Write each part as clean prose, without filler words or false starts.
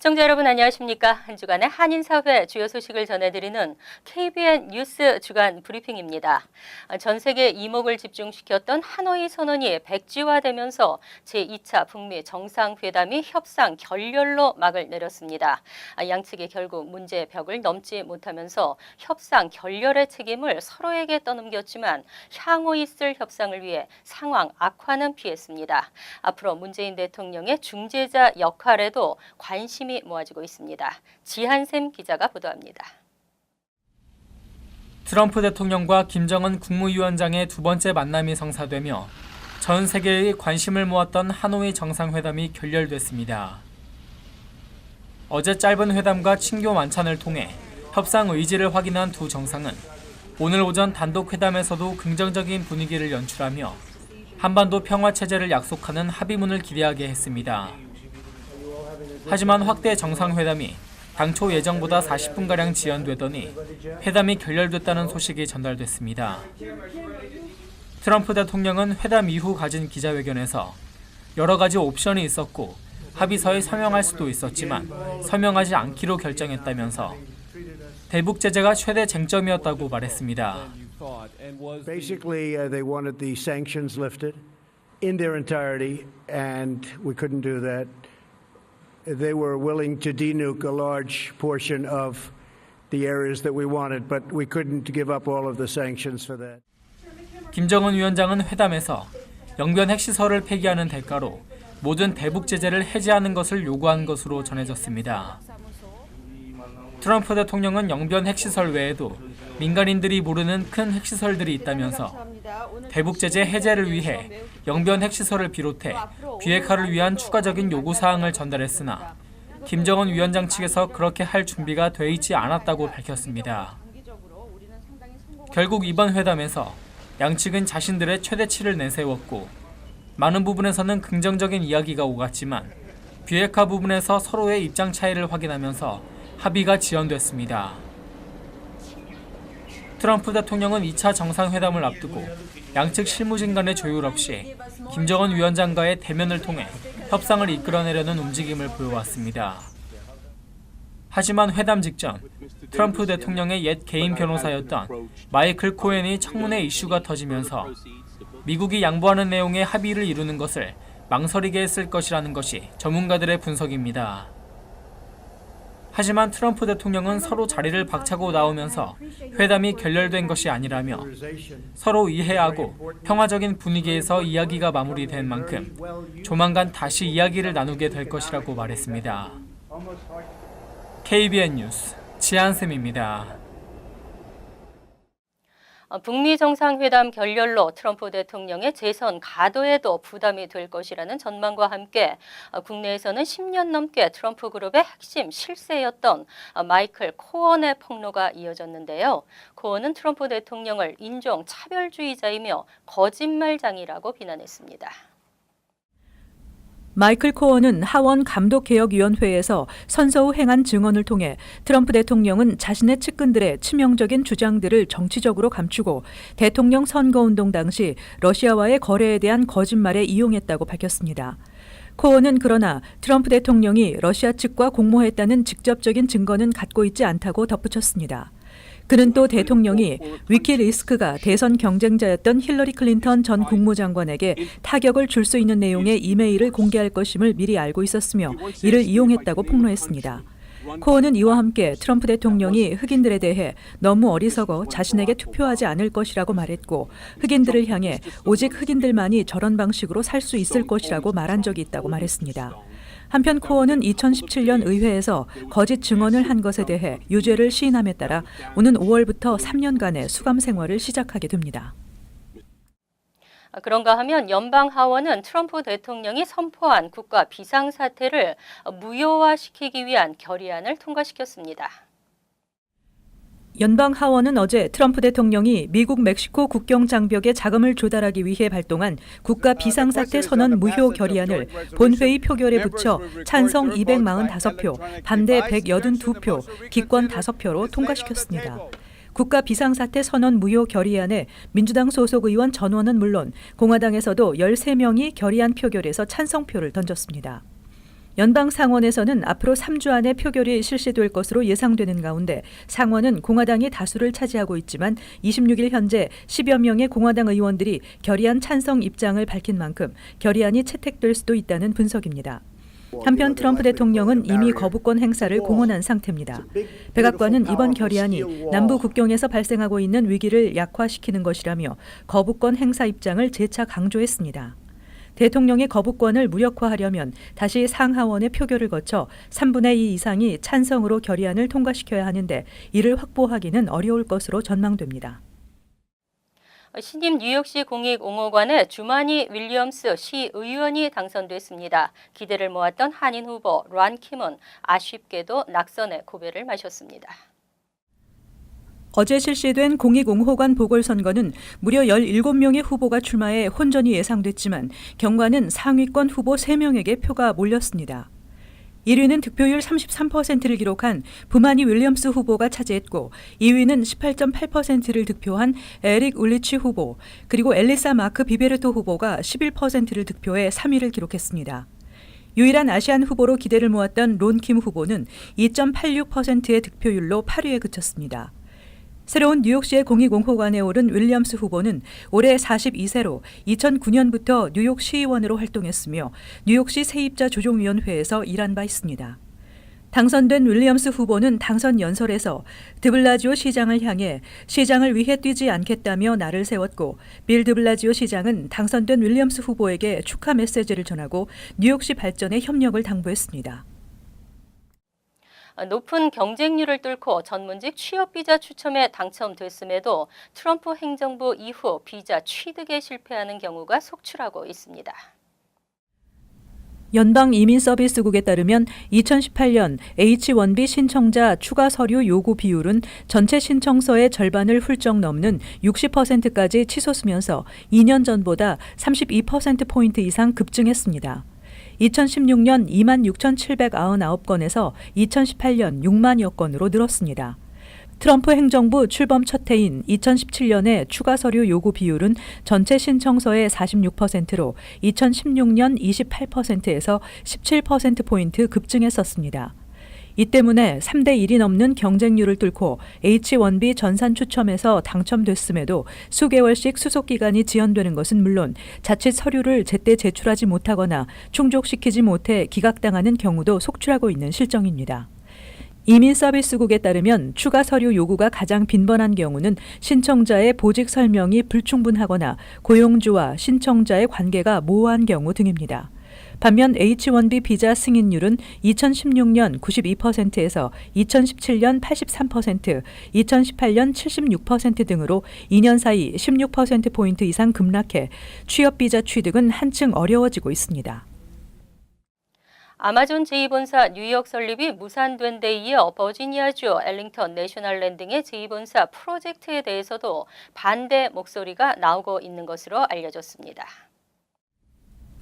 시청자 여러분 안녕하십니까? 한 주간의 한인사회 주요 소식을 전해드리는 KBN 뉴스 주간 브리핑입니다. 전 세계 이목을 집중시켰던 하노이 선언이 백지화되면서 제2차 북미 정상회담이 협상 결렬로 막을 내렸습니다. 양측이 결국 문제의 벽을 넘지 못하면서 협상 결렬의 책임을 서로에게 떠넘겼지만 향후 있을 협상을 위해 상황 악화는 피했습니다. 앞으로 문재인 대통령의 중재자 역할에도 관심이 모아지고 있습니다. 지한샘 기자가 보도합니다. 트럼프 대통령과 김정은 국무위원장의 두 번째 만남이 성사되며 전 세계의 관심을 모았던 하노이 정상회담이 결렬됐습니다. 어제 짧은 회담과 친교 만찬을 통해 협상 의지를 확인한 두 정상은 오늘 오전 단독 회담에서도 긍정적인 분위기를 연출하며 한반도 평화 체제를 약속하는 합의문을 기대하게 했습니다. 하지만 확대 정상회담이 당초 예정보다 40분가량 지연되더니 회담이 결렬됐다는 소식이 전달됐습니다. 트럼프 대통령은 회담 이후 가진 기자회견에서 여러 가지 옵션이 있었고 합의서에 서명할 수도 있었지만 서명하지 않기로 결정했다면서 대북 제재가 최대 쟁점이었다고 말했습니다. Basically, they wanted the sanctions lifted in their entirety, and we couldn't do that. They were willing to denuke a large portion of the areas that we wanted, but we couldn't give up all of the sanctions for that. 김정은 위원장은 회담에서 영변 핵시설을 폐기하는 대가로 모든 대북 제재를 해제하는 것을 요구한 것으로 전해졌습니다. 트럼프 대통령은 영변 핵시설 외에도 민간인들이 모르는 큰 핵시설들이 있다면서 대북 제재 해제를 위해 영변 핵시설을 비롯해 비핵화를 위한 추가적인 요구사항을 전달했으나 김정은 위원장 측에서 그렇게 할 준비가 돼 있지 않았다고 밝혔습니다. 결국 이번 회담에서 양측은 자신들의 최대치를 내세웠고 많은 부분에서는 긍정적인 이야기가 오갔지만 비핵화 부분에서 서로의 입장 차이를 확인하면서 합의가 지연됐습니다. 트럼프 대통령은 2차 정상회담을 앞두고 양측 실무진 간의 조율 없이 김정은 위원장과의 대면을 통해 협상을 이끌어내려는 움직임을 보여왔습니다. 하지만 회담 직전 트럼프 대통령의 옛 개인 변호사였던 마이클 코엔이 청문회 이슈가 터지면서 미국이 양보하는 내용의 합의를 이루는 것을 망설이게 했을 것이라는 것이 전문가들의 분석입니다. 하지만 트럼프 대통령은 서로 자리를 박차고 나오면서 회담이 결렬된 것이 아니라며 서로 이해하고 평화적인 분위기에서 이야기가 마무리된 만큼 조만간 다시 이야기를 나누게 될 것이라고 말했습니다. KBN 뉴스 지한샘입니다. 북미 정상회담 결렬로 트럼프 대통령의 재선 가도에도 부담이 될 것이라는 전망과 함께 국내에서는 10년 넘게 트럼프 그룹의 핵심 실세였던 마이클 코언의 폭로가 이어졌는데요. 코언은 트럼프 대통령을 인종 차별주의자이며 거짓말장이라고 비난했습니다. 마이클 코언은 하원 감독개혁위원회에서 선서 후 행한 증언을 통해 트럼프 대통령은 자신의 측근들의 치명적인 주장들을 정치적으로 감추고 대통령 선거운동 당시 러시아와의 거래에 대한 거짓말에 이용했다고 밝혔습니다. 코언은 그러나 트럼프 대통령이 러시아 측과 공모했다는 직접적인 증거는 갖고 있지 않다고 덧붙였습니다. 그는 또 대통령이 위키리스크가 대선 경쟁자였던 힐러리 클린턴 전 국무장관에게 타격을 줄 수 있는 내용의 이메일을 공개할 것임을 미리 알고 있었으며 이를 이용했다고 폭로했습니다. 코언은 이와 함께 트럼프 대통령이 흑인들에 대해 너무 어리석어 자신에게 투표하지 않을 것이라고 말했고 흑인들을 향해 오직 흑인들만이 저런 방식으로 살 수 있을 것이라고 말한 적이 있다고 말했습니다. 한편 코언은 2017년 의회에서 거짓 증언을 한 것에 대해 유죄를 시인함에 따라 오는 5월부터 3년간의 수감 생활을 시작하게 됩니다. 그런가 하면 연방하원은 트럼프 대통령이 선포한 국가 비상사태를 무효화시키기 위한 결의안을 통과시켰습니다. 연방 하원은 어제 트럼프 대통령이 미국 멕시코 국경 장벽에 자금을 조달하기 위해 발동한 국가 비상사태 선언 무효 결의안을 본회의 표결에 붙여 찬성 245표, 반대 182표, 기권 5표로 통과시켰습니다. 국가 비상사태 선언 무효 결의안에 민주당 소속 의원 전원은 물론 공화당에서도 13명이 결의안 표결에서 찬성표를 던졌습니다. 연방 상원에서는 앞으로 3주 안에 표결이 실시될 것으로 예상되는 가운데 상원은 공화당이 다수를 차지하고 있지만 26일 현재 10여 명의 공화당 의원들이 결의안 찬성 입장을 밝힌 만큼 결의안이 채택될 수도 있다는 분석입니다. 한편 트럼프 대통령은 이미 거부권 행사를 공언한 상태입니다. 백악관은 이번 결의안이 남부 국경에서 발생하고 있는 위기를 약화시키는 것이라며 거부권 행사 입장을 재차 강조했습니다. 대통령의 거부권을 무력화하려면 다시 상하원의 표결을 거쳐 3분의 2 이상이 찬성으로 결의안을 통과시켜야 하는데 이를 확보하기는 어려울 것으로 전망됩니다. 신임 뉴욕시 공익옹호관의 주마니 윌리엄스 시의원이 당선됐습니다. 기대를 모았던 한인 후보 란 킴은 아쉽게도 낙선의 고배를 마셨습니다. 어제 실시된 공익옹호관 보궐선거는 무려 17명의 후보가 출마해 혼전이 예상됐지만 경과는 상위권 후보 3명에게 표가 몰렸습니다. 1위는 득표율 33%를 기록한 부마니 윌리엄스 후보가 차지했고 2위는 18.8%를 득표한 에릭 울리치 후보, 그리고 엘리사 마크 비베르토 후보가 11%를 득표해 3위를 기록했습니다. 유일한 아시안 후보로 기대를 모았던 론 킴 후보는 2.86%의 득표율로 8위에 그쳤습니다. 새로운 뉴욕시의 공익옹호관에 오른 윌리엄스 후보는 올해 42세로 2009년부터 뉴욕 시의원으로 활동했으며 뉴욕시 세입자 조정위원회에서 일한 바 있습니다. 당선된 윌리엄스 후보는 당선 연설에서 드블라지오 시장을 향해 시장을 위해 뛰지 않겠다며 날을 세웠고 빌 드블라지오 시장은 당선된 윌리엄스 후보에게 축하 메시지를 전하고 뉴욕시 발전에 협력을 당부했습니다. 높은 경쟁률을 뚫고 전문직 취업 비자 추첨에 당첨됐음에도 트럼프 행정부 이후 비자 취득에 실패하는 경우가 속출하고 있습니다. 연방이민서비스국에 따르면 2018년 H-1B 신청자 추가 서류 요구 비율은 전체 신청서의 절반을 훌쩍 넘는 60%까지 치솟으면서 2년 전보다 32%포인트 이상 급증했습니다. 2016년 26,799건에서 2018년 6만여 건으로 늘었습니다. 트럼프 행정부 출범 첫 해인 2017년의 추가 서류 요구 비율은 전체 신청서의 46%로 2016년 28%에서 17%포인트 급증했었습니다. 이 때문에 3대 1이 넘는 경쟁률을 뚫고 H-1B 전산 추첨에서 당첨됐음에도 수개월씩 수속 기간이 지연되는 것은 물론 자칫 서류를 제때 제출하지 못하거나 충족시키지 못해 기각당하는 경우도 속출하고 있는 실정입니다. 이민서비스국에 따르면 추가 서류 요구가 가장 빈번한 경우는 신청자의 보직 설명이 불충분하거나 고용주와 신청자의 관계가 모호한 경우 등입니다. 반면 H-1B 비자 승인율은 2016년 92%에서 2017년 83%, 2018년 76% 등으로 2년 사이 16%포인트 이상 급락해 취업 비자 취득은 한층 어려워지고 있습니다. 아마존 제2본사 뉴욕 설립이 무산된 데 이어 버지니아주 엘링턴 내셔널 랜딩의 제2본사 프로젝트에 대해서도 반대 목소리가 나오고 있는 것으로 알려졌습니다.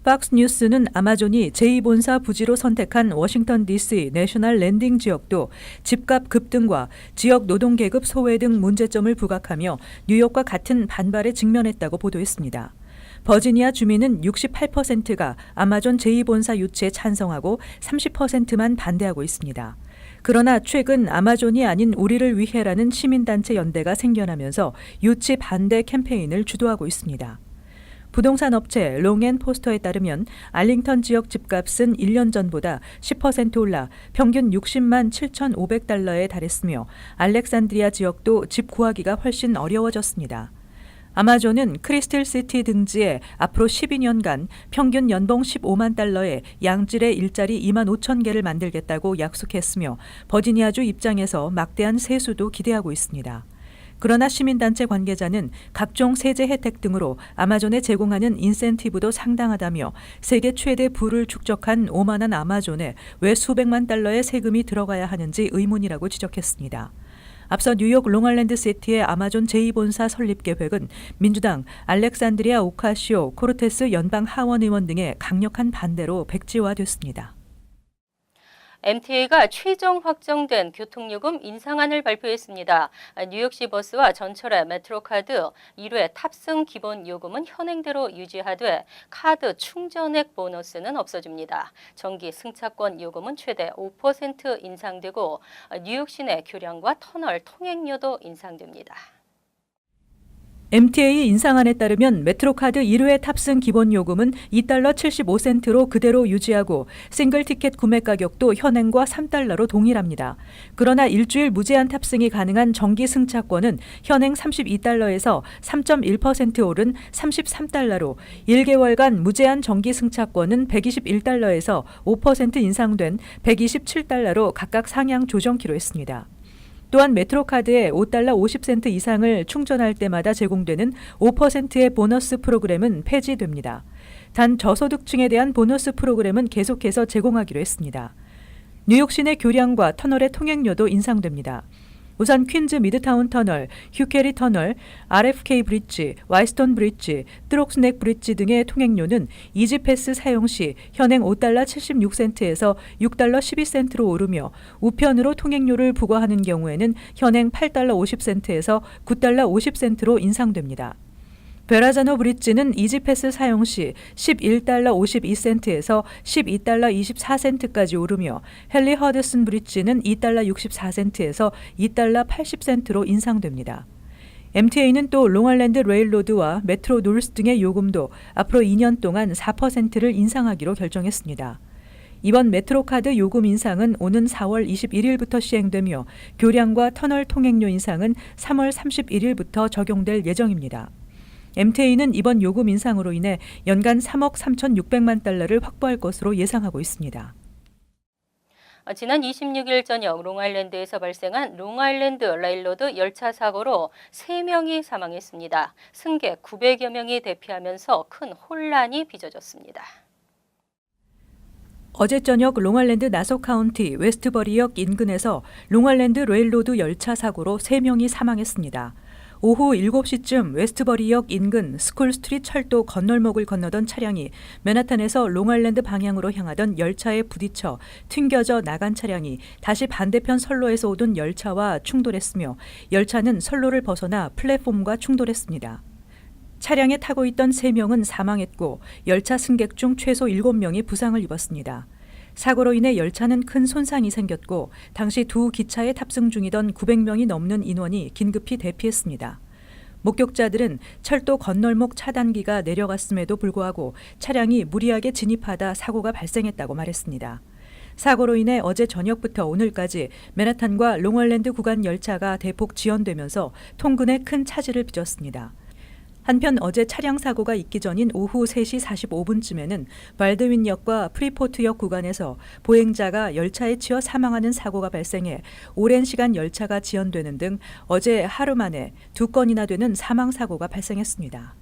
팍스 뉴스는 아마존이 제2본사 부지로 선택한 워싱턴 DC 내셔널 랜딩 지역도 집값 급등과 지역 노동 계급 소외 등 문제점을 부각하며 뉴욕과 같은 반발에 직면했다고 보도했습니다. 버지니아 주민은 68%가 아마존 제2본사 유치에 찬성하고 30%만 반대하고 있습니다. 그러나 최근 아마존이 아닌 우리를 위해라는 시민단체 연대가 생겨나면서 유치 반대 캠페인을 주도하고 있습니다. 부동산 업체 롱앤포스터에 따르면 알링턴 지역 집값은 1년 전보다 10% 올라 평균 60만 7,500달러에 달했으며 알렉산드리아 지역도 집 구하기가 훨씬 어려워졌습니다. 아마존은 크리스틀시티 등지에 앞으로 12년간 평균 연봉 15만 달러에 양질의 일자리 2만 5천 개를 만들겠다고 약속했으며 버지니아주 입장에서 막대한 세수도 기대하고 있습니다. 그러나 시민단체 관계자는 각종 세제 혜택 등으로 아마존에 제공하는 인센티브도 상당하다며 세계 최대 부를 축적한 오만한 아마존에 왜 수백만 달러의 세금이 들어가야 하는지 의문이라고 지적했습니다. 앞서 뉴욕 롱알랜드시티의 아마존 제2본사 설립 계획은 민주당 알렉산드리아 오카시오 코르테스 연방 하원 의원 등의 강력한 반대로 백지화됐습니다. MTA가 최종 확정된 교통요금 인상안을 발표했습니다. 뉴욕시 버스와 전철의 메트로카드 1회 탑승 기본 요금은 현행대로 유지하되 카드 충전액 보너스는 없어집니다. 정기 승차권 요금은 최대 5% 인상되고 뉴욕 시내 교량과 터널 통행료도 인상됩니다. MTA 인상안에 따르면 메트로카드 1회 탑승 기본 요금은 $2 75센트로 그대로 유지하고 싱글 티켓 구매 가격도 현행과 $3로 동일합니다. 그러나 일주일 무제한 탑승이 가능한 정기 승차권은 현행 $32에서 3.1% 오른 $33로 1개월간 무제한 정기 승차권은 $121에서 5% 인상된 $127로 각각 상향 조정키로 했습니다. 또한 메트로카드에 $5 50센트 이상을 충전할 때마다 제공되는 5%의 보너스 프로그램은 폐지됩니다. 단 저소득층에 대한 보너스 프로그램은 계속해서 제공하기로 했습니다. 뉴욕 시내 교량과 터널의 통행료도 인상됩니다. 우선 퀸즈 미드타운 터널, 휴케리 터널, RFK 브릿지, 와이스톤 브릿지, 트록스넥 브릿지 등의 통행료는 이지패스 사용 시 현행 $5 76센트에서 $6 12센트로 오르며 우편으로 통행료를 부과하는 경우에는 현행 $8 50센트에서 $9 50센트로 인상됩니다. 베라자노 브릿지는 이지패스 사용 시 $11 52센트에서 $12 24센트까지 오르며 헨리 허드슨 브릿지는 $2 64센트에서 $2 80센트로 인상됩니다. MTA는 또 롱아일랜드 레일로드와 메트로 노스 등의 요금도 앞으로 2년 동안 4%를 인상하기로 결정했습니다. 이번 메트로카드 요금 인상은 오는 4월 21일부터 시행되며 교량과 터널 통행료 인상은 3월 31일부터 적용될 예정입니다. MTA는 이번 요금 인상으로 인해 연간 $3억 3,600만 달러를 확보할 것으로 예상하고 있습니다. 지난 26일 저녁 롱아일랜드에서 발생한 롱아일랜드 레일로드 열차 사고로 3명이 사망했습니다. 승객 900여 명이 대피하면서 큰 혼란이 빚어졌습니다. 어제 저녁 롱아일랜드 나소 카운티 웨스트버리역 인근에서 롱아일랜드 레일로드 열차 사고로 3명이 사망했습니다. 오후 7시쯤 웨스트버리역 인근 스쿨 스트리트 철도 건널목을 건너던 차량이 맨하탄에서 롱아일랜드 방향으로 향하던 열차에 부딪혀 튕겨져 나간 차량이 다시 반대편 선로에서 오던 열차와 충돌했으며 열차는 선로를 벗어나 플랫폼과 충돌했습니다. 차량에 타고 있던 3명은 사망했고 열차 승객 중 최소 7명이 부상을 입었습니다. 사고로 인해 열차는 큰 손상이 생겼고 당시 두 기차에 탑승 중이던 900명이 넘는 인원이 긴급히 대피했습니다. 목격자들은 철도 건널목 차단기가 내려갔음에도 불구하고 차량이 무리하게 진입하다 사고가 발생했다고 말했습니다. 사고로 인해 어제 저녁부터 오늘까지 맨하탄과 롱아일랜드 구간 열차가 대폭 지연되면서 통근에 큰 차질을 빚었습니다. 한편 어제 차량 사고가 있기 전인 오후 3시 45분쯤에는 발드윈역과 프리포트역 구간에서 보행자가 열차에 치여 사망하는 사고가 발생해 오랜 시간 열차가 지연되는 등 어제 하루 만에 2건이나 되는 사망 사고가 발생했습니다.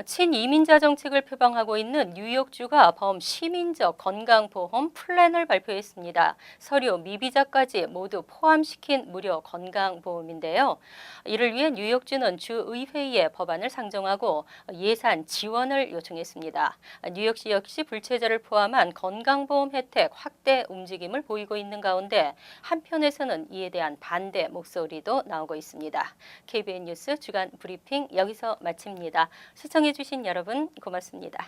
친이민자 정책을 표방하고 있는 뉴욕주가 범시민적 건강보험 플랜을 발표했습니다. 서류, 미비자까지 모두 포함시킨 무료 건강보험인데요. 이를 위해 뉴욕주는 주의회에 법안을 상정하고 예산 지원을 요청했습니다. 뉴욕시 역시 불체자를 포함한 건강보험 혜택 확대 움직임을 보이고 있는 가운데 한편에서는 이에 대한 반대 목소리도 나오고 있습니다. KBN 뉴스 주간 브리핑 여기서 마칩니다. 시청해주신 여러분 고맙습니다.